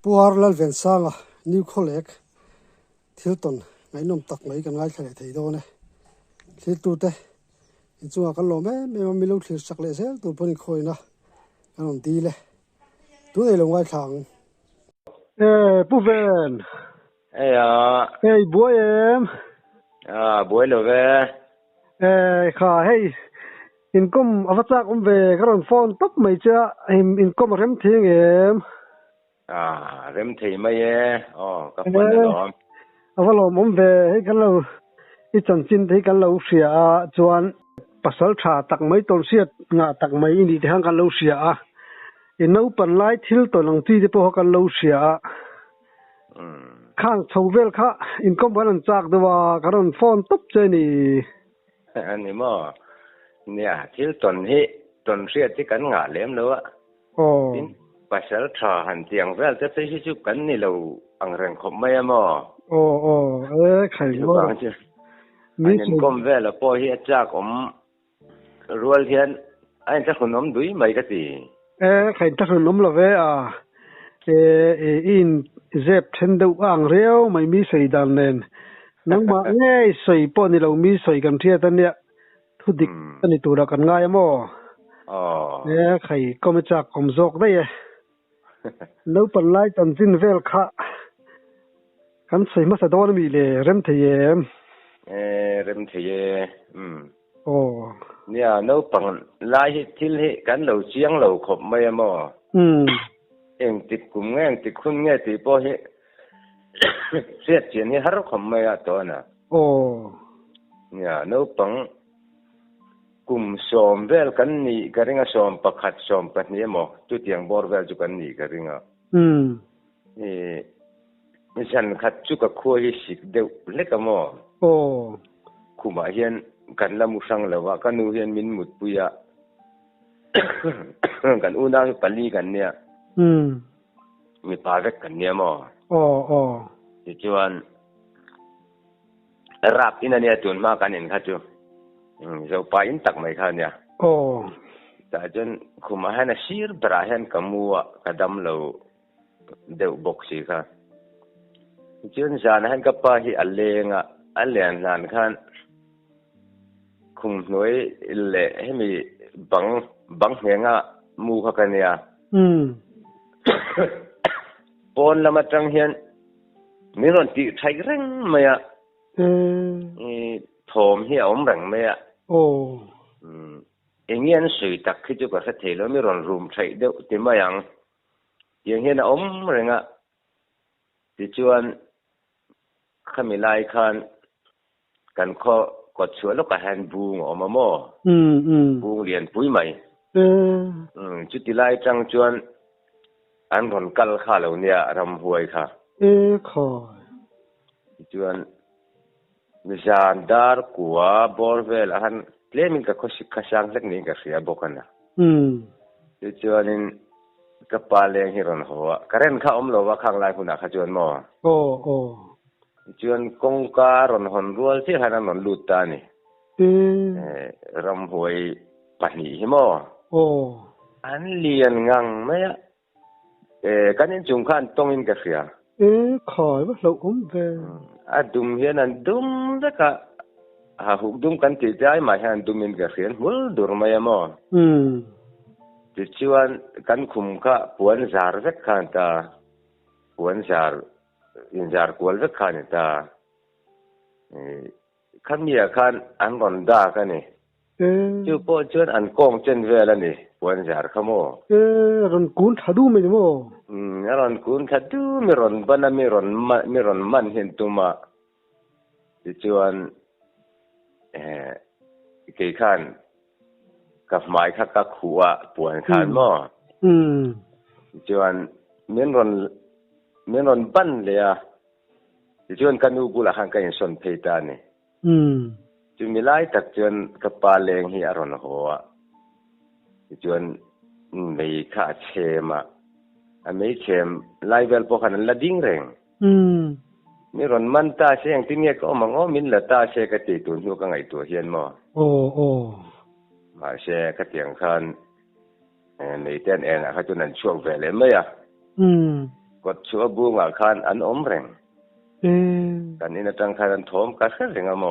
puar lal ven sanga new collect thil ton ngai nom tak mai kan ngai thale thei do ne thil tu te in chunga kan lo me mi lo thil sak le sel tu poni khoina kan om ti le tu nei lo ngai thang pu ven Ja, boy em boi lo ve. kha hey in kom awachak ve karon phone top mai cha in kom rem thing em Rem thei mai e. Ka pan lo. avalo mom ve hey kan lo I chan chin thei kan lo sia chuan pasal tha tak mai tol siat nga tak mai ni te hang kan lo sia in no pan lai thil to lang ti te po kan lo sia khang chhovel kha in kom ban chak dawa karon phone top che ni Ani mo. Nia, thil ton sia ti kan nga lem lo. Tin pasal tha han tiang vel te sei chu kan ni lo ang reng khop mai mo. Khai mo. Mi kom vel po hi chak rual hian ai ta khunom dui mai ka ti. Khai ta khunom lo ve in zep then deuh ang reu mai mi sei dan nen nang ma nge sei po ni lo mi sei kan thia ta nia thu dik ani tu ra kan ngai mo khai kom chak kom zok dai no pan lai tan jin vel kha kan sei ma sa don mi le rem theyem rem theye nia no pang lai hi thil hi kan lo chiang lo khop mai mo eng tik kum ngang tik khun nge ti po hi siat chen hi har khom mai to na nia no pang kum som vel kan ni karinga som pakhat som pahni mo tu tiang bor vel ju kan ni karinga misan khat chu ka kho hi sik deu le ka mo kuma hian kan lamu sang lawa kanu hian min mut puya kan una pali kan nia mi pa vek kan nia mo ti chuan rap ina nia tun ma kan in kha chu zo pa in tak mai kha nia ta chen kuma hana sir bra hen kamua kadam lo deu boxi kha chen jan han ka pa hi alenga alen nan khan khum noi le hemi bang henga mu kha kania pon lama tang hian miron ti thai reng maya thom hi om rang maya engian sui tak khi chu ka sa thelo miron room thai deu ti mayang yang hian om renga ti chuan khamilai khan kan kho ko chuo lo ka han bung oma mo bung lian pui mai chu ti lai tang chuan an ron kal kha lo nia ram huai kha chuan misan dar kwa borvel han claiming ka khosik khasang lek ni ka sia bokana chuan in ka pa leng hi ron hoa karen kha om lo wa khang lai huna kha chuan mo chuan kongka ron hon rual thi hanan non lut ta ni ram huai pani hi mo an lian ngang maya kanin chung khan tongin ka sia khoi ba lo ve adum hian an dum daka ha huk dum kan ti jai ma han dumin ka hian hul dur maya mo ti chuan kan khum kha puan zar vek khan ta puan zar in zar kwal vek khan ta khamia khan an ron da ka ni chu po chuan an kong chen vel ani puan zar khamo ron kun thadu me mo ron kun thadu mi ron bana mi ron man hin tuma ti chuan ke khan ka mai kha ka khuwa puan khan mo chuan min ron ban le a ti chuan kanu bula han ka in son pheita ni chu milai tak chuan ka pa leng hi aron hoa ti chuan mei kha chema a mei chem lai vel po khan la ding reng mi ron man ta seng ti nge ko mango min la ta se ka ti tun hu ka ngai tu hian mo ma se ka tiang khan nei ten en a kha tu nan chuak ve le mai a กดชัวบูงอาคารอันอมแรงกันนี่นะจังคารทอมกัดเรื่องม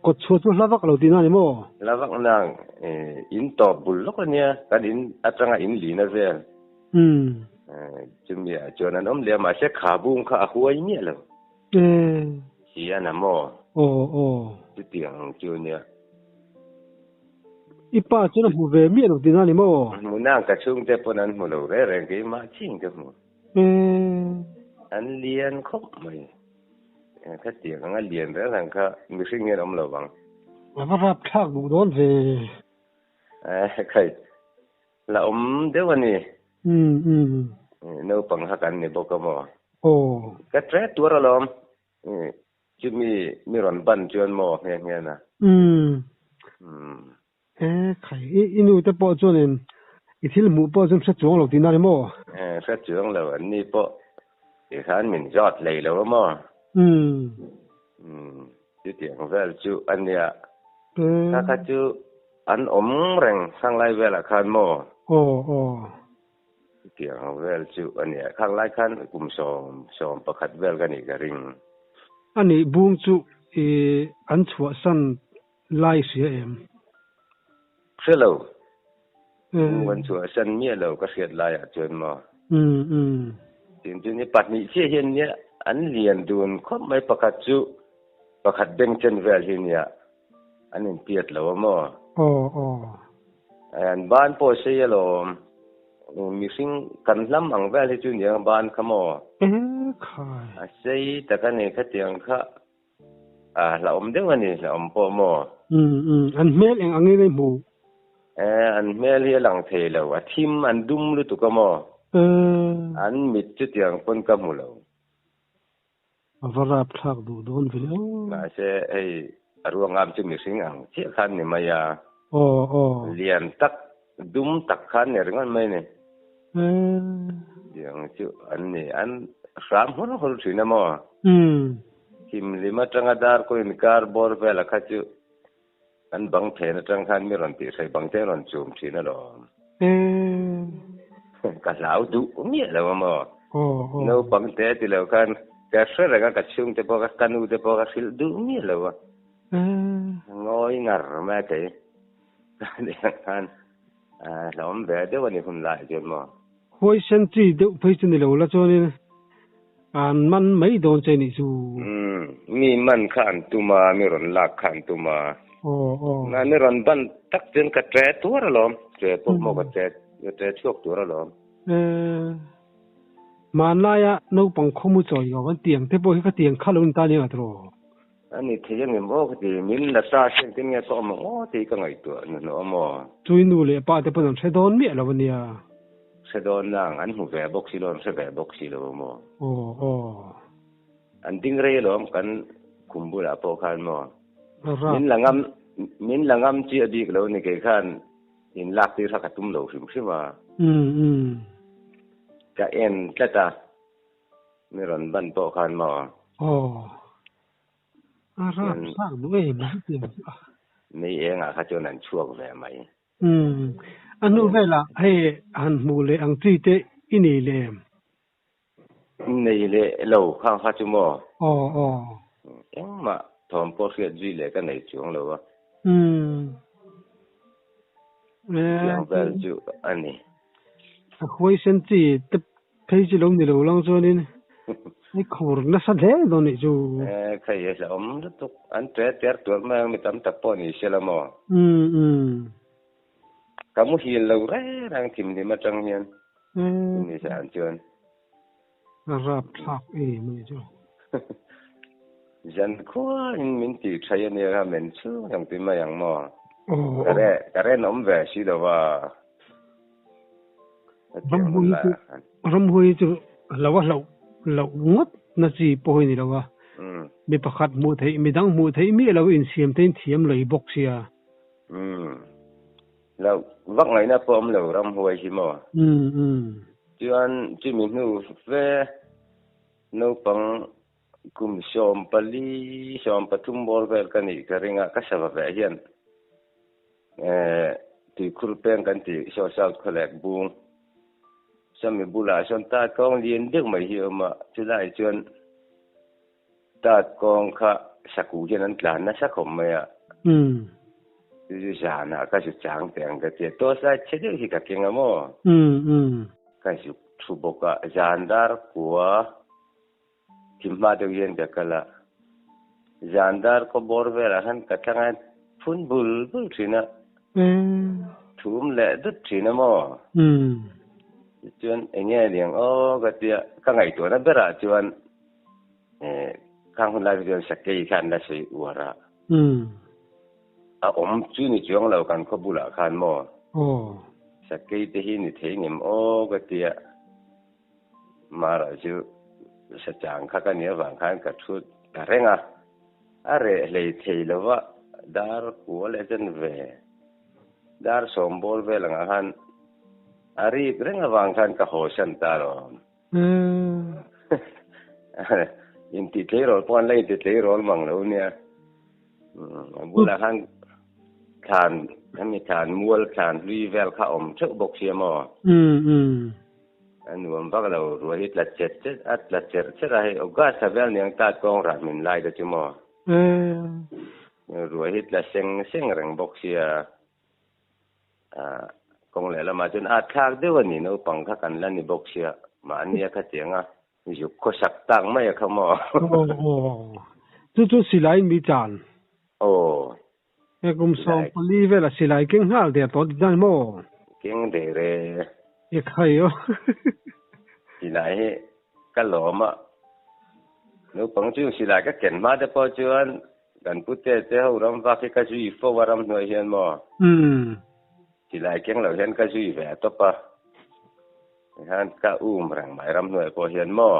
กดชัวตัวลาวักเราดีน่านี่มั้งลาวักนางอินตอบบุลล็อกเนี่ยกันอินอัตรังอินลีนะเว้ยจุมีจวนนั้นอมเลี้ยมาเช็คขาบุงขาหัวเนี่ยเลยเสียนะมั้งจุดเตียงจูเนี่ยอีป้าจะน่ะหูเวมีเราดีน่านี่มั้งมุนางกระชุ่มเจ็บปนันมุเราเรื่องกี่มาชิงกับมุอันเลียนครบไหมถ้าเตียงงั้นเลียนแล้วทางเขามีสิ่งเงี้ยอมเราบังแล้วรับทากดูโดนเวใครละอมเดี๋ยววันนี้เนื้อปังหักกันนี่บอกกันมั้งก็แท้ตัวเราล้อมจะมีร้อนบันจวนมั้งเงี้ยนะใครอินูจะปอจวนเนี่ยอีที่ละหมู่ปอจนสักจวงเราดีน่านี่มั้งสักจวงเราอันนี้ปออีกครั้งมันยอดเลยแล้วมั้งจุดเดียวกันจุอันเนี้ยถ้าจุอันอมแรงข้างไล่เวลาคันมั้งจุดเดียวกันจุอันเนี้ยข้างไล่คันกลุ่มสองประคัดเวลกันอีกริงอันนี้บุ้งจุอันชัวสันไล่เสียเชื่อเราวันชัวสันเมียเราก็เสียไล่จนมั้งจริงๆนี่ปัจจุบันเชี่ยเนี่ยอันเรียนดูนเขาไม่ประคัดจุประคัดเบ่งเช่นเวลที่เนี่ยอันนี้เปียดแล้วมั้งอันบ้านพ่อเสียแล้วมีสิ่งกันล้ำอังเวลที่จุนอย่างบ้านเขามั้งค่ะเสียแต่กันนี่เขาเตียงเขาเราอมเดี๋ยววันนี้เราอมพ่อมั้งอันเมลเองอันนี้เลยหมู่อันเมลที่หลังเทแล้วว่าทิมอันดุมหรือตุกมั้งอันมิดจุดอย่างคนกับมูลวราบทากดูโดนไปแล้วน่าจะไอ้รวงงามจะมีสิ่งอังเชี่ยขันนี่มายาเรียนตักดุมตักขันเนี่ยเรื่องไม่เนี่ยอย่างจุอันนี้อันสามคนคนสินะมั้งทิมลิมาจังดาร์ก็อินการบอร์เวลข้าจุอันบังเทนจังขันมีรันตีใส่บังเทนรันจูมสินะหรอก็ลาวดูมีแล้วมั้งเราบังเทนที่เรากันก็เชื่อเลยก็ชุ่มแต่พอก็กันอุแต่พอก็สิลดูมีแล้วงอยงาร์แม่เก๋เดี๋ยวกันเราไม่เดี๋ยววันนี้คุณไล่จนมั้งหวยเซนจีเดี๋ยวไปจนเดี๋ยวละจวนนี่มันไม่โดนใจนี่จูมีมันขันตุมามีรอนลักขันตุมานั่นมีรอนบันตักจนกระแจตัวละล้อมแจพวกมันกระแจช่วงตัวละล้อมมาหน้ายะนูปังขมุจอยกันเตียงเทปโบให้เขาเตียงข้าลุนตาเนี่ยตัวอันนี้ที่ยังบอกที่มินละซาเช่นที่เนี่ยก็มองที่ก็ไงตัวนั่นมั้งจุยนูเลยป้าเทปนั้นเสดอนเมียแล้ววันนี้เสดอนนั่งอันหูแฝงบ็อกซิลอนเสแฝงบ็อกซิลมั้งอันดิ้งเร่ล้อมกันคุมบุระพอขันมั้งมินหลังจีอดีกแล้วนี่เกี่ยขันอินลักที่สักตุ้มเหลวใช่ไหมก็เอ็นก็จะมีรอนบันโปขันมารับสร้างด้วยมั้งเตียงนี่เองข้าจนั้นช่วงแม่ไหมอันนู้นเวลาให้อันมูเลยอังจีเตอินี่เลยนี่เลยเราข้าจุโมยังมาทอมโพสเกจีเลยกันในช่วงเราวะยังแบบจุอันนี้หวยเซนจีแต่เพย์จิลงนี่เราลองจวนนี่นี่ขูรน่าสะเด็ดตรงนี้จูใครจะอมตุกอันเตะตัวแม่ไม่ทำตะปอนี่เชลมอkamu hilau rang tim di macam yang ini saya anjuran rap tak macam jangan kau minti saya ni ramen tu yang terima yang mau kerana nom versi dah wah ramhui tu lawa ngot nasi pohon ni lawaมีประคัดมูไทยมีดังมูไทยมีเราอินเสียมเต็นเทียมเลยบอกเสียเราวักไงนะพอมเรารำหวยชิมอ่ะจวนจีมีนูเวนูปังกุมชมปลีชมปฐุมบอลเวลกันอีกกระริงก็สบายเฮียนที่คุรเปงกันที่โซเชียลคอลเลกบุง sami bula son ta kong lien dik mai hi ma chulai chuan ta kong kha saku jen an tlan na sakhom mai a ju jana ka ju chang teng ka te to sa chede hi ka kenga mo ka ju thuboka jandar kwa timma de yen de kala jandar ko borvela han ka tanga phun bul thina thum le dut thina mo chuan enge liang o ka tia ka ngai to na bera chuan kang hun lai chuan sakei khan la sei uara a chu ni chuang lo kan ko bula khan mo sakei te hi ni theingim o ka tia mara chu sa chang kha ka nia wang khan ka thu ka renga are le thei lova dar ko le chen ve dar sombol ve langa han ari renga wang khan ka ho san ta ro in ti tle ro pon le ti tle ro mang lo nia bula han khan mi khan mual khan ri vel kha om chok bok sia mo an nuam bak lo ruai la chet at la cher chera he oga savel niang ta kong ra min lai da chumo ruai la seng rang bok sia kong le la ma chun a thak de wani no pang kha kan la ni bok sia ma ania kha chenga yu ko sak tang mai kha mo chu silai mi chan e kum som pali ve la silai keng hal de to dan mo keng de re e khai yo silai ka lo ma no pang chu silai ka ken ma de po chuan kan putte te ho ram va ka ju fo waram no hian mo silai keng lo hian ka ju ve to pa han ka rang mai ram no po hian mo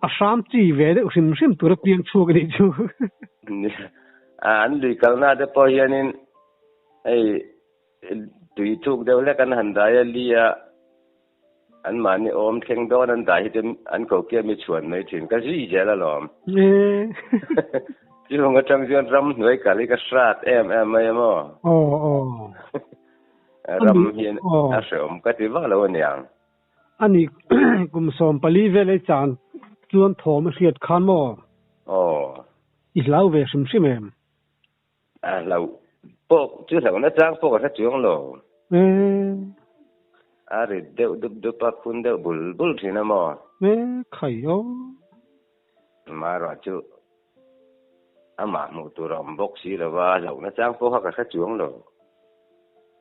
asam chi ve de sim tur piang chu ga ni chu an lui kal na de po hian in ei tui thuk de le kan han da ya lia an mani om theng don an dai dem an ko ke mi chuan nei thin ka ji je la lom ji hong atang jian ram noi ka li ka srat mai mo ram hian a som ka ti wa lo niang ani kum som pali ve le chan chuan thom hriat khan mo i lau ve sim em lau po chu thang na chang po ka chuang lo are de pa kun de bul thina mo khai yo ma ra chu ama mu tu ram bok si la wa lo na chang po ka chuang lo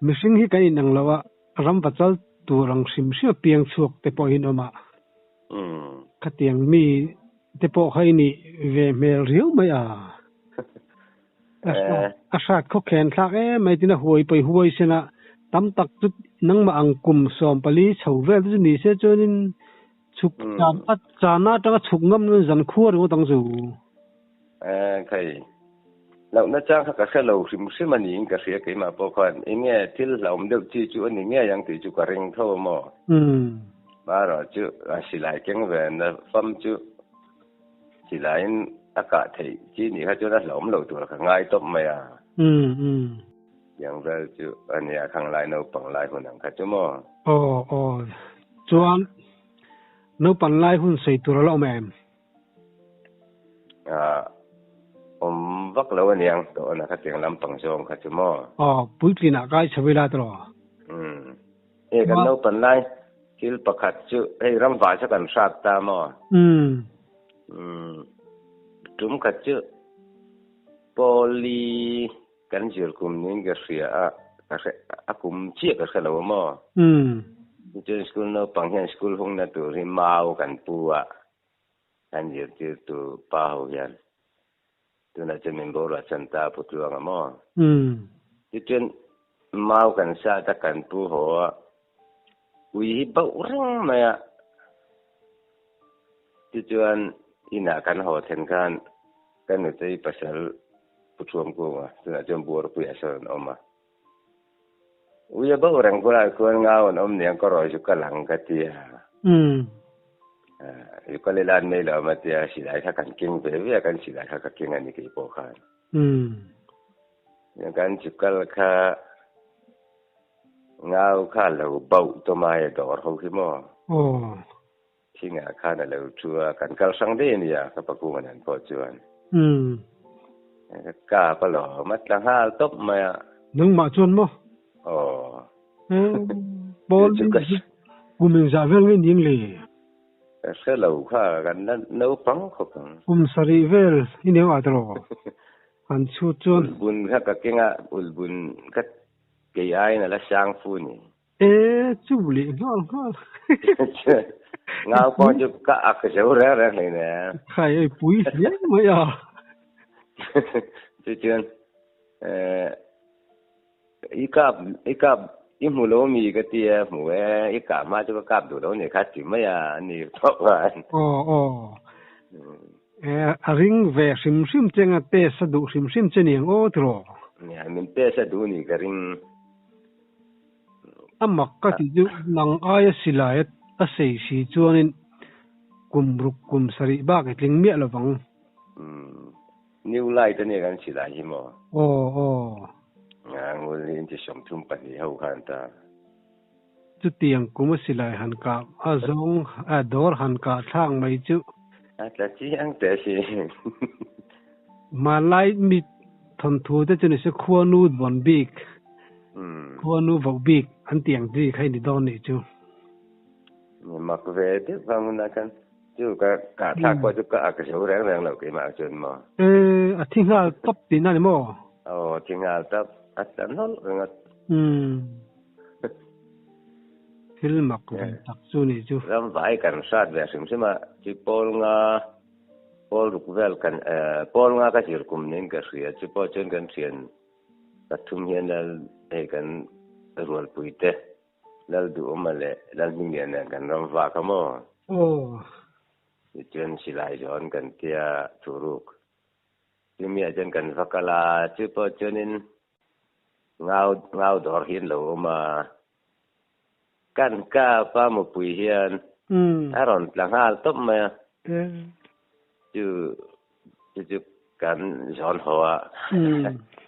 missing hi kai nang lawa ram bachal tu rang sim piang chuak te po hin oma khatiang mi te po khai ni ve mel riu mai asat kho khen thak mai tina huai pai huai sena tam tak tu nang ma ang kum som pali chho vel tu ni se chonin chuk chan at chana ta chuk ngam nu zan khuar ngo tang zu kai lau na chang ka kha lo sim ani in ka sia kai ma po khan inge til laum de chi chu ani nge yang ti chu ka ring tho mo ba ro chu silai keng ve na fam chu silai aka thei chi ni ha chu na laum lo tu ka ngai top mai yang vel chu ania khang lai no pang lai hunang kha chu mo chuan no pan lai hun sei tur lo mem vak lo aniang to na kha tiang lam pang song kha chu mo pui na kai chavela tro kan no pan lai kil pakhat chu ei ram va cha kan sat ta mo tum kha chu poli kan jil kum ning ga ria a kum chi ka kha lo mo chen school no pang hian school hong na tu ri mau kan pu kan jil tu pa ho yan tu na chen min bo la chan ta pu tu ang mo chen mau kan sa ta kan pu ho ui ba urang ma ya chuan ina kan ho then kan nu tei pasal puchuam ko ma tuna jom bor pu ya son oma ui ba urang ko la ko nga on om ne ko ro ju ka lang ka tia yu ka le lan me la ma tia si lai ka kan king ve ve kan si lai ka king ani ki po khan yang kan chukal ka ngao kha lo bau to mai dor ho ki moที่งาข้านั่นเราชัวกันกัลสังเดนี่ยกับปะกูมันนั่นพอจวนกาปะหล่อมัดละห้าตบมานึงมาจวนมั้อ๋บอลกูมึงจะเวลงินยิงเลยเสลาข้ากันนั่นนู้ปังเขาปังกุมสรีเวลอินเดียอัตโรอันชูจวนบุญข้าก็เก่งอ่ะบุญก็เกี่ยไอ้นั่นละช่างฟูนี่จูบเลยงองาพอจะก็อักเสบแรงๆเลยนะใครไอ้ปุ๋ยเสียไม่อ่ะจวนอีกาอีหมูโลมีก็เตี้ยหมูอีกามาจะก็กาบดูแล้วเนี่ยคัดจิไม่อ่ะนี่เพราะว่าริงเวชิมเจงเตสดูชิมเจนี่โอ้ตรอเนี่ยมันเตสดูนี่ก็ริงมักก็ที่ju nang aya silai a sei si chuanin kum sari ba ke tling mi lawang new light ne kan silai hi mo ngul in chi som thum pa ni ho khan ta chu tiang kum silai han ka a zong a dor han ka thang mai chu a ta chi ang te si ma lai mi thon thu te chu ni se khua nu bon big khua nu vau big an tiang ji khai ni don ni chu ni mak ve de vang na kan chu ka tha ko chu ka ka so rang lo ke ma chun mo a thinga top tin na ni mo thinga top at anol ngat thil mak ve tak chu ni chu ram vai kan sat ve sim sima chi pol ruk vel kan pol nga ka jir kum nin ka ria chi po chen kan thian ka thum hian dal kan rual puite lal du omale lal mingyan kan ram va ka mo chen silai jon kan tia turuk mi ajan kan vakala chi po chenin ngau dor hin lo ma kan ka pa mo pui hian aron tlanghal top ma chu kan jon hoa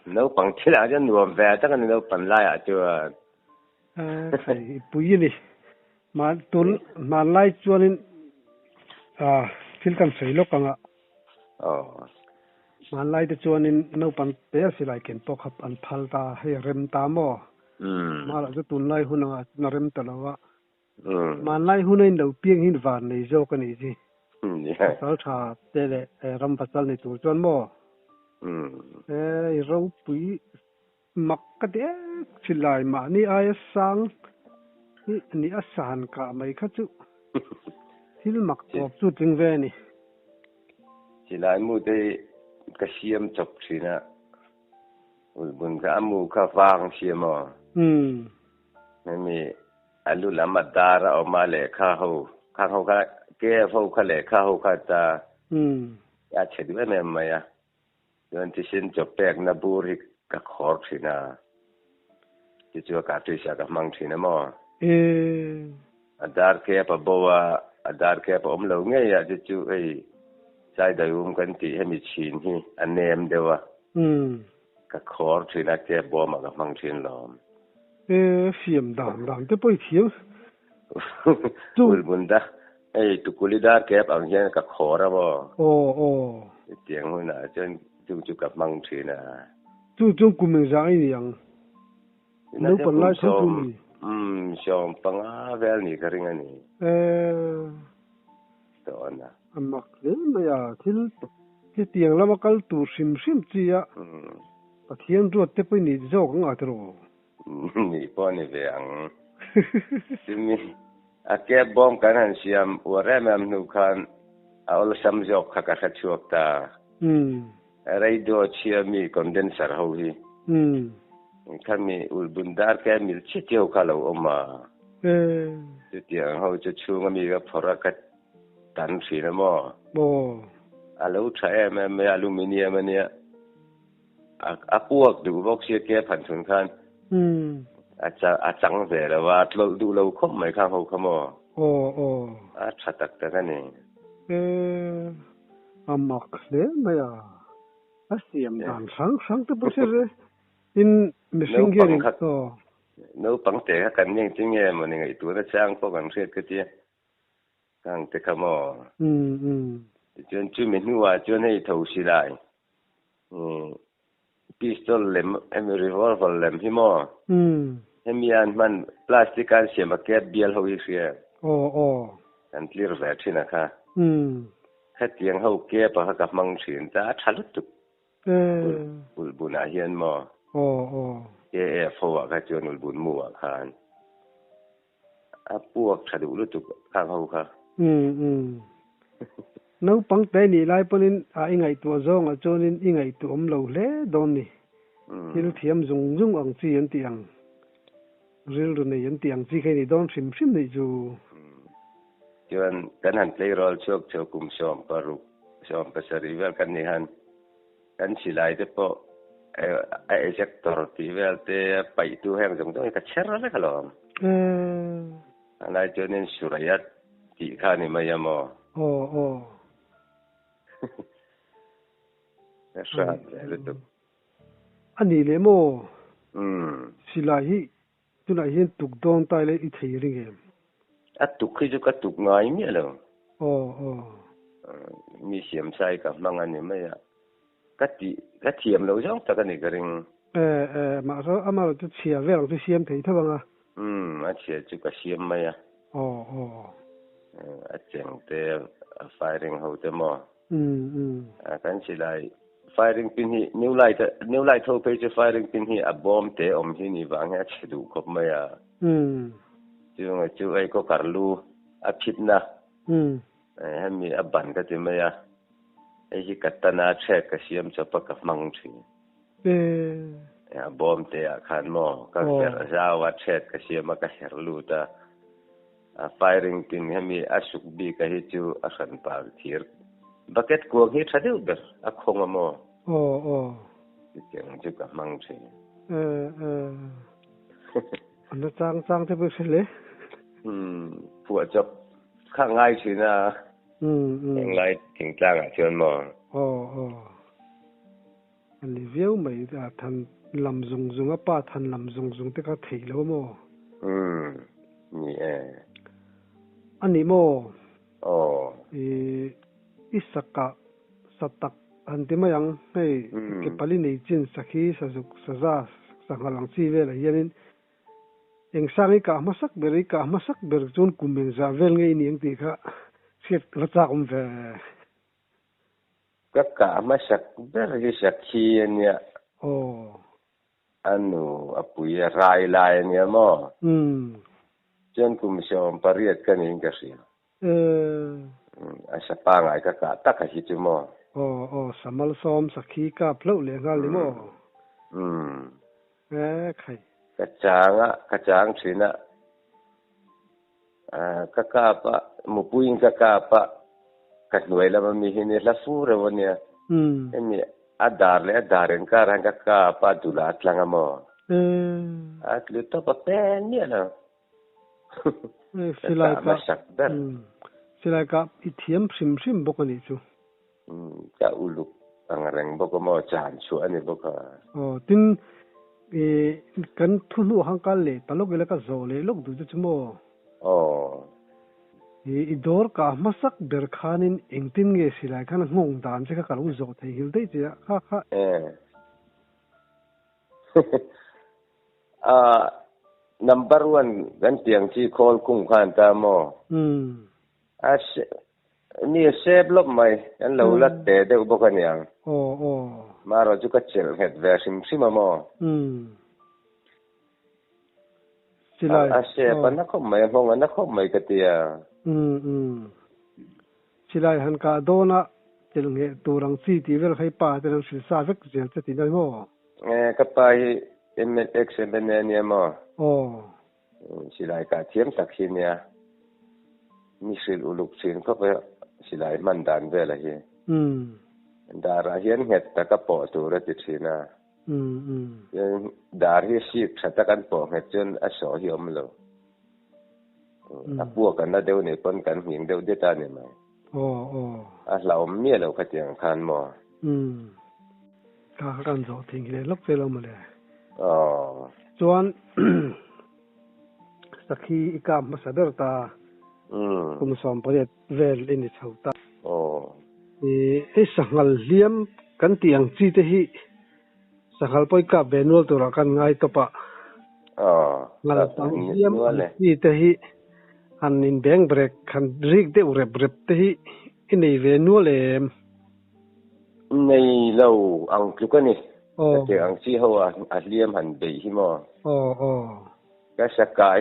nấu bằng thế nào cho nuông về chắc là nấu bằng lai à chưa phải bùi đi mà lai cho nên phil cầm sấy lúc càng ạ mà lai thì cho nên nấu bằng bé xí lại kiện bọc hấp ăn phal ta hay rem ta mò mà là cái tuần lai hun nó rem ta là mà lai hun nên đầu tiên hin vàng này do cái này gì sao thà thế là rem phát này tụi cho mò rau pui mặc cái đấy chỉ lại mà ni ai sang ni asan cả mấy cái chú thì mặc top chú tiếng về nè chỉ lại mua đây cái xiêm chụp chỉ nè buồn cái mua cái vàng xiêm mà nên alu lama dara ở mà lệ khao cái kia phô cái lệ khao cái ta chết với em mày à yon ti sin chop pek na buri ka khor thina ti chu ka ti sa ka mang thina mo adar ke pa bowa adar ke pa om lo nge ya ti chu ei sai da kan ti he mi chin hi anem dewa ka khor thina ke bo ma ka mang thin lom phim dam te poi thiu chu bun da ei tu kulida ke pa ang hian ka khor a bo tiang hu na chen chú gặp măng thì nè chú cũng mình ra cái gì vậy nếu còn lại sao chú đi xong bằng á vel này cái này đó nè mặc đấy mà ya thì tiền là mà cái tủ sim chi á cái tiền ruột thế bây giờ sao cũng ngại rồi nị bao nị về ăn mình cái bom cái hàng xiêm ở đây mà mình nuôi khan ở sắm dọc khắc chuột ta radio chia mi condenser ho hi kami ulbundar ke mil chitio kalau oma chitio ho chu mi ga phora ka tan si na mo alo thae me aluminium ania akuak du bok sia ke phan thun khan a chang ve la wa lo du lo khom mai kha ho khamo a thatak ta ka ni amak le maya asiam dan sang te bose in missing gearing no pangte kan ning tinge mo ning itu na chang po kan riat ka ti kang te kamo chuan chu min huwa chuan hei tho si lai pistol lem em revolver lem hi mo hemian man plastic kan siam a ket bial ho hi sia kan clear ve thina kha kha tiang ho ke pa ka mang thin ta thalut tu bun a hian mo ke fo ka chuan ul bun mu a khan a puak thadu lu tu khang ho kha no pang te ni lai ponin a ingai tu zong a chonin ingai tu om lo hle don ni hil thiam zung ang chi an tiang ril ru nei an tiang chi khai ni don phim nei chu chuan kan han play role chok kum som paru som pasari vel kan ni han kan silai te po a sector ti vel te pai tu heng jong dong ka cherra la kalom anai chonin surayat ti khani mayamo Esa itu. Ani le mo. Silahi tunai hian tuk don tai le I thei ringe. Atuk khi ju ka tuk ngai mi lo. Mi siam sai ka mangani ma ya. Ka thiam lo jong ta ka ni ka ring. Ma so ama tu chia ve lo tu siam thei thawanga. A chia chu ka siam ma ya. A cheng te firing ho te mo. Kan silai firing pin hi new light ho pe chu firing pin hi a bomb te om hi ni wang ha chidu khop ma ya chu ai ko karlu a phitna ha mi a ban ka ti ma ya ai hi katana che ka siam chopa ka mang thi ya bomb te a khan mo ka fer zawa che ka siam ka herlu ta a firing pin ha mi a suk bi ka hi chu a khan pa thir bucket ko hi thadu ber a khonga mo cheng chu ka mang thi an chang te bu le pu chop khang ngai chi na eng lai ting tlang a chuan mo an li viau mai da than lam zung a pa than lam zung te ka thei lo mo ni ani mo isaka satak antimayang hei ke pali nei chin sakhi sajuk saza sangalang chi ve la yanin eng sangi ka masak ber chun kumeng za vel ngei niang ti kha set la cha om ve ka masak ber hi sakhi ania anu apuya rai lai ania mo chen kum shom pariat kanin ka sia asa pa ngai ka ta ka hi chu mo samal som sakhi ka phlo le ngal li mo khai ka chang thina ka pa mupuin ka pa ka nuai la mi hi ni la fu re wonia emi adaren ka ran ka pa dula tlanga mo atlu to pa pen ni la silai ka ithiam sim bokani chu ka uluk angareng boko mo chan chu ani boka tin kan thulu hangkal le talok le ka zo le lok du chu mo I dor ka masak ber khanin engtin nge silai khan ngong dan che ka lu zo thei hil dei che kha number 1 gan tiang chi khol kung khan ta mo ni sep lop mai an lo lat te de bo kan yang ma ro chu ka chel het ve sim mo silai se pa na khom mai hong na khom mai ka tia silai han ka dona tel nge turang chi ti vel khai pa te sil sa vek zel che ti dai mo ka pa hi mx benenia mo silai ka thiam tak hi nia misil uluk sin ko pa silai man dan ve la hi dara hian het ta ka po tu ra ti thina dar hi si thata kan po het chun a so hi om lo a pu kan na deu ne pon kan hing deu de ta ne mai a lau mi lo ka tiang khan mo ka kan zo thing le lok ve lo ma le chuan สักทีอีกามาสัดตาคุณสมประเดี๋ยวเวลอินิชาวตาไอ้สังกัลเลี้ยมกันที่อังจีเตหิสังกัลไปกับเบนวลตัวละกันง่ายตัวปะงานตั้งเลี้ยมจีเตหิอันนินแบงเบรกคันริกเดอุเรบเรบเตหิอินเวนัวเลมในเราอังกฤษนี่แต่อังจีเขาอันเลี้ยมหันไปที่มอก็สกาย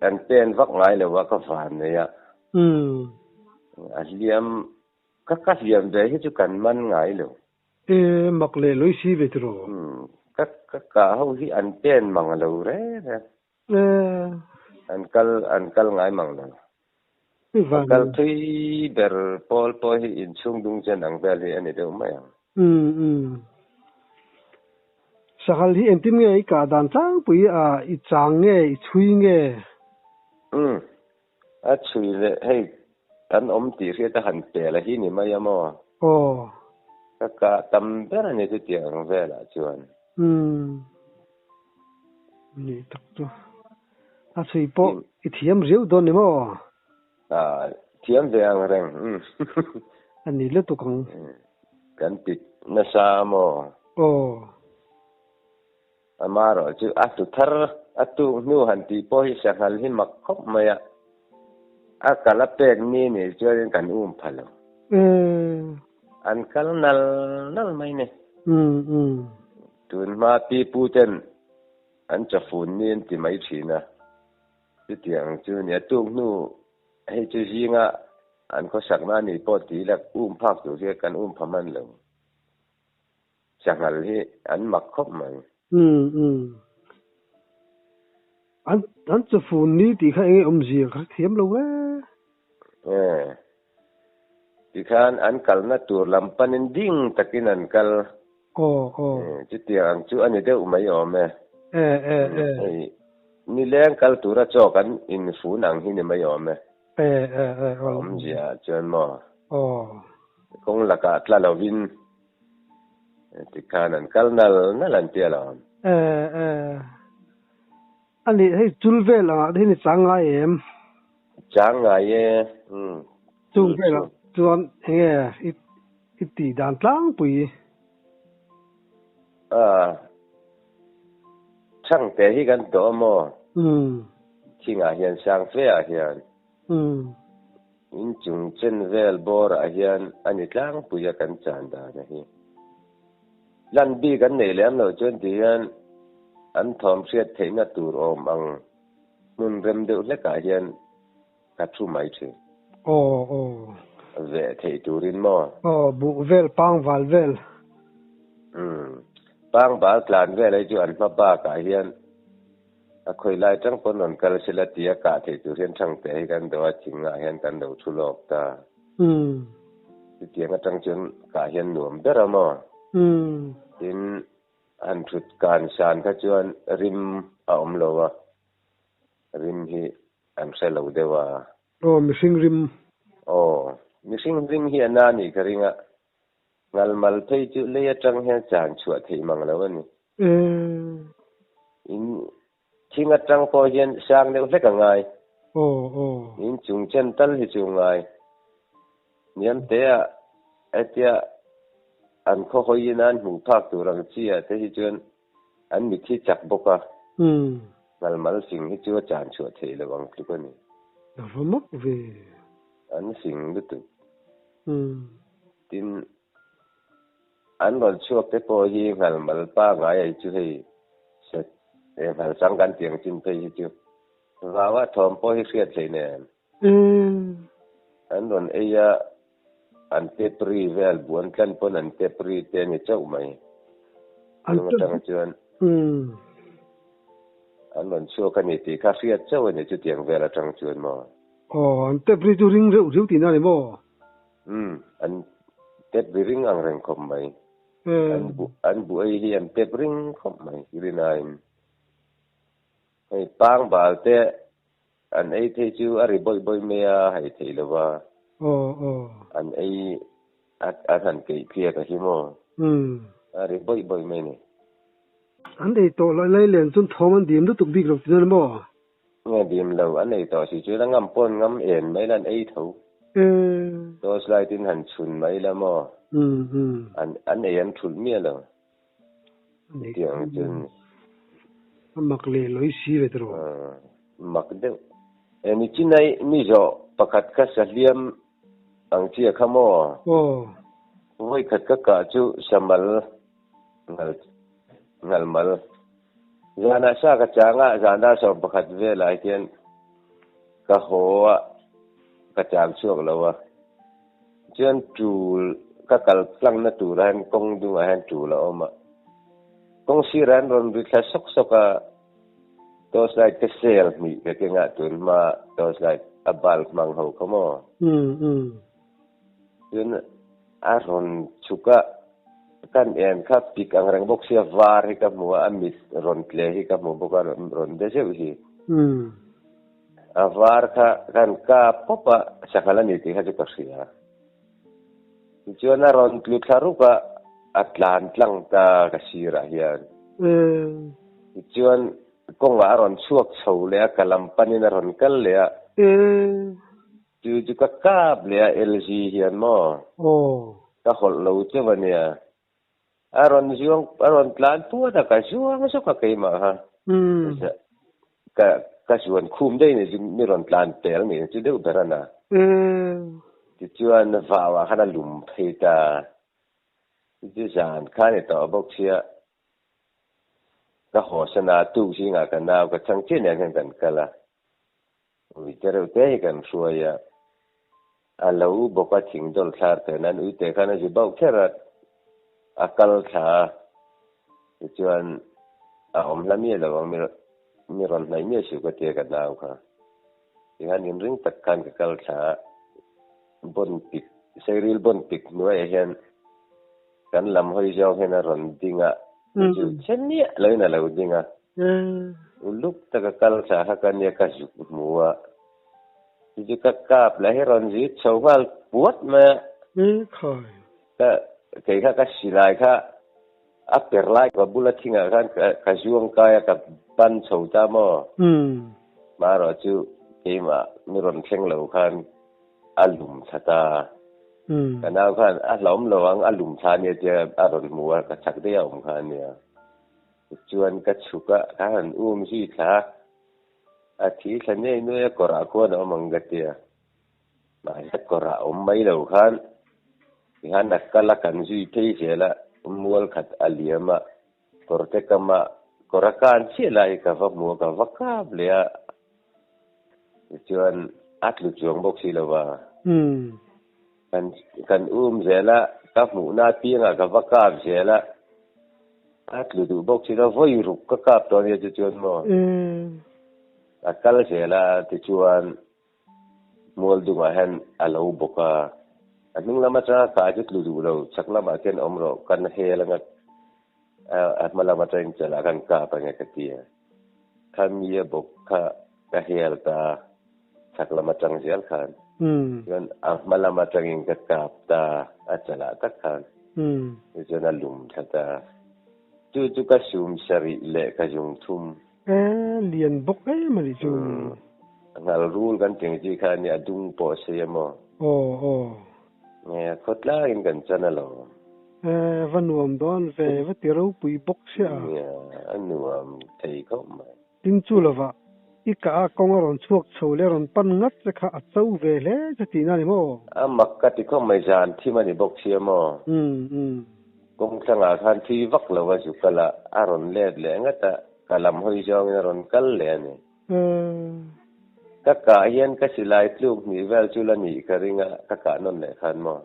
อันเป็นวักง่ายเลยว่าก็ฝันเนี่ยอันเลี้ยมก็เลี้ยมได้ที่จุกันมันง่ายเลยมักเลยลุยซีเวทโรก็เขาที่อันเป็นมังเราเลยอันกัลง่ายมังเลยอันกัลที่เบอร์พอลพอที่อินช่วงดุงจันอังเบลอันนี้เดียวไม่ยังสักครั้งที่เอ็นติมเงย์กาดันจังปุยอีจังเงย์ชุยเงย์ชุยเลยให้อันตีเรียกหันเปล่าที่นี่ไม่ยอมก็ตำเป็นอันนี้ที่เตียงเวลาชวนนี่ตักตัวช่วยปออีเทียมเรียวโดนนี่มั้งเทียมเรียงแรงอันนี้เลือดตุกังกันติดน่าสามอามาร์จูอัตุทาร์อัตุนูหันตีปอฮิสังหัลหิมักคบมาอะกัลเป็ดนี่เนี่ยจวนกันพัลอันกัลนัลไม่เนี่ยตุนมาตีปูเจนอันจะฝุ่นนี่ที่ไม่ชีนะที่เตียงจูเนี่ยตุงนูให้จูจิงะอันก็สักมานี่ปอตีแล้วพักตัวเรียกันพมันลงสังหัลหิอันมักคบมาอันจะฝุ่นนี่ที่เขาเองเสียเขาเทียมเราที่ข้านอันกัลน่ะตัวลำปันดิ้งตะกินันกัลจุดเดียวจูอันนี้เดียวไม่ยอมนี่แรงกัลตัวระจอกันอินฟูนังที่นี่ไม่ยอมเสียจนมอคงละกาตละวินที่ข้านันกัลนั่นลันเตียลอันนี้ให้จุลเวลอ่ะที่นี่จังไงจังไงจุลเวลจวนอีตีด่านตั้งปุยช่างแต่ที่กันตัวมอที่งาเฮียนช่างเฟียเฮียนอินจุงเจนเวลบอร์เฮียนอันนี้ตั้งปุยกันจันดานะฮีลันบีกันเนี่ยแล้วเราจนที่อันอันทอมเสียเทน่าตัวอมังมุนเริ่มเดือดเล็กเฮียนกัดชุ่มไม่ใช่เวทให้ตัวรินมอบุเวลปังวาลเวลปังบาลกลานเวลไอ้จวนมาบ้ากาเฮียนคอยไล่จังปนนกัลศิลติยากาให้ตัวเรียนช่างแต่ให้กันตัวจริงเฮียนกันเดาชุลอกตาที่เตียงก็จังจนกาเฮียนหนุ่มเดรมออินอันชุดการสานขจวนริมอมโลวะริมที่อันเซลเดว่ามิสิงริมมิสิงริมเฮียนานี่กริงะงัลมัลเพยจุเลียจังเฮียจานชวดที่มังแล้วนี่อินที่งัดจังพอเฮียนสร้างเดียวเล็กง่ายอินจุงเจนตัลที่จุงง่ายเนี่ยเตะไอเตะอันเขาคอยนั่นหูภาคตัวรังเชียแต่ที่จวนอันมีที่จักบกะงัลมัลสิ่งที่จัวจานชวดที่ระวังคลิปนี้มักเวอันสิ่งดุตุทินอันรอนช่วงที่พอยีงัลมัลป้าง่ายจุให้เสร็จงัลสังกันเตียงจินไปจุว่าทอมพอให้เสียใจเนี่ยอันรอนเอียอันเตปรีเวลบวนกันปนอันเตปรีเตนี่เจ้าไหมอันจังจวนอันรอนช่วงกันนี่ที่ข้าเสียเจ้าเนี่ยจุดเตียงเวลจังจวนมาอันเตปรีจูริงเร็วตีน่าเลยมั้อันเตปริงอังเร่งคมไหมอันบุไอเฮียนเตปริงคมไหมกรีนายไอ้ปังบาลเตอันไอเทจูอะไรบ่อยเมียให้เทลว่าอันไออันเกย์เพียกับฮิโมอะไรบ่อยไม่เนี่ยอันไอโตเลยเรียนจนทอมันดีมตุกบิ๊กหรอกที่นั่นมั้ง nghe điểm lâu anh ấy tỏ chỉ là ngắm pon ngắm ền mấy lần ấy thấu đó là tin hành chun mấy là mò anh ấy anh chun mía rồi tiếng chun mặc lệ lối xí vậy rồi mặc đâu em chỉ này mi rõ pakat ka saliam ang chia khamo voi khat ka ka chu samal ngal mal jana sa ka changa jana so pakat ve lai tian ka ho ka chang chuak lawa chen tu ka kal tlang na tu ran kong du han tu la oma kong si ran ron ri thla sok soka tos like ka sel mi ka nga tun ma tos like abal mang ho kamo yun aron chuka kan en kha pik ang rang bok sia var hi ka mu amit ron ple hi ka mu boka ron de se hi avar kha kan ka popa sakala ni ti ha ju ka sia jona ron tlu tharu ka atlan tlang ta ka sira hian jon kong wa ron chuak chho le kalam panin ron kal le ju ka kap le LG hian mo ka hol lo che wania aron plan tu da ka juang so ka kai ma ha ka juan khum dei ni mi ron plan tel ni chu deu berana ti chuan va wa khana lum pheita ji jan kha ni to bok sia ka ho sana tu si nga ka naw ka chang chen yang kan kala ui tereu te kan suaya alau boka thing dol thar te nan ui te khana ji bau kherat akal kha chuan a om lamia lo mi ron nai mi su ka te ka naw kha ti han in ring tak kan ka kal kha bon pik seril bon pik nuai hian kan lam hoi jaw hena ron dinga chu chenia loina lo dinga uluk taka kal kha ha kan ya ka ju muwa ji ka kap la heron ji chawal puat ma khoi ka kai kha ka silai kha a perlai ka bulathinga kan ka juang ka ya ka ban chau ta mo ma ro chu keima mi ron thleng lo khan alum thata kana khan a hlom lowang alum tha ne te a ron muwa ka chak de om khan ne chuan ka chuka kan si tha a thi thane no ya kora ko no mangatia ma ya kora mai lo khan han nakala kan ji thei jela mual khat aliama korte kama korakan chilai ka va mu ka vaka blea chuan atlu chuang bok si lawa kan jela ka mu na pi nga ka vaka jela atlu du bok si la voi ruk ka kap to ye chuan mo akal jela ti chuan mual du ma hen alo boka anung lama cha ka ju tlu du lo chakla ma ken omro kan he langa at malama train chala kan ka pa nga katia tham ye bok ka hel ta chakla ma chang jel khan yon malama trangin ka kap ta achala ta khan jona lum thata chu ka sum sari le ka jung thum lian bok ai mari chu ngal rul kan ting ji khan ya dung po se mo nghe khotla in kan chana lo vanuam don ve vatiro pui bok sia anuam thei ko ma tin chu lova ika kong ron chuak chole ron pan ngat kha achau ve le chati na ni mo a makka ti ko mai jan thi mani bok sia mo kong thanga khan thi vak lawa ju kala aron le ngata kalam hoi jong ron kal le ni ka hian ka silai tluk ni vel chulani karinga ka non le khan mo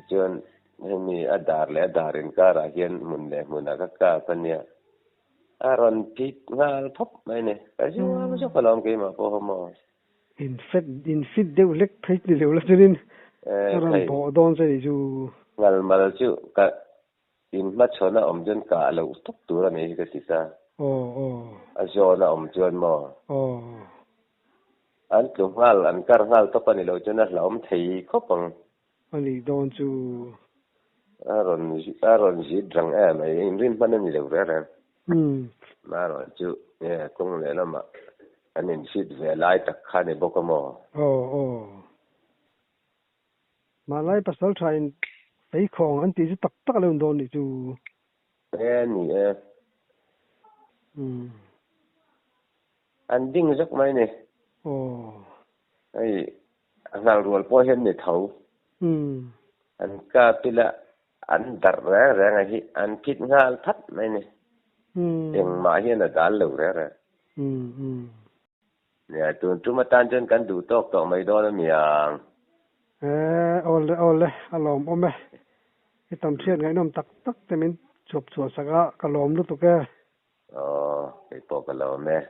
chuan hemi adarin kara hian mun le muna ka pania aron pit ngal thop mai ne ka ju ma so kalom ke ma po mo in fit de lek thai ni le la chunin aron bo don se ju ngal mal chu ka in ma chona om jon ka lo tok tur ani ka sisa a zona om jon mo an tlung ngal an kar ngal to pani lo chona hlom thei khopang ani don chu aron ji drang mai in rin panen ni lo ra ma ro chu kong le lama อันนี้สิเวลาตักขันในบกมอโอ้มาไล่ภาษาไทยไปของอันที่จะตักเรื่องโดนนี่จูนี่อันดิ้งสักไหมเนี่ยไอ้งานรวมพอเห็นเนี่ยเขาอันก็ปีละอันดัดแรงไอ้อันคิดงานทัดไหมเนี่ยยังมาเห็นน่ะดันเหลวแรงเนี่ยตัวมาตันจนกันดูตอกไม่โดนมีอย่างเอาเลยอารมณ์ไหมไอ้ตำเชียนไงน้ำตักแต่มันจบสวดสักกะลมรู้ตัวแกไอ้ปอกกะลมเนี่ย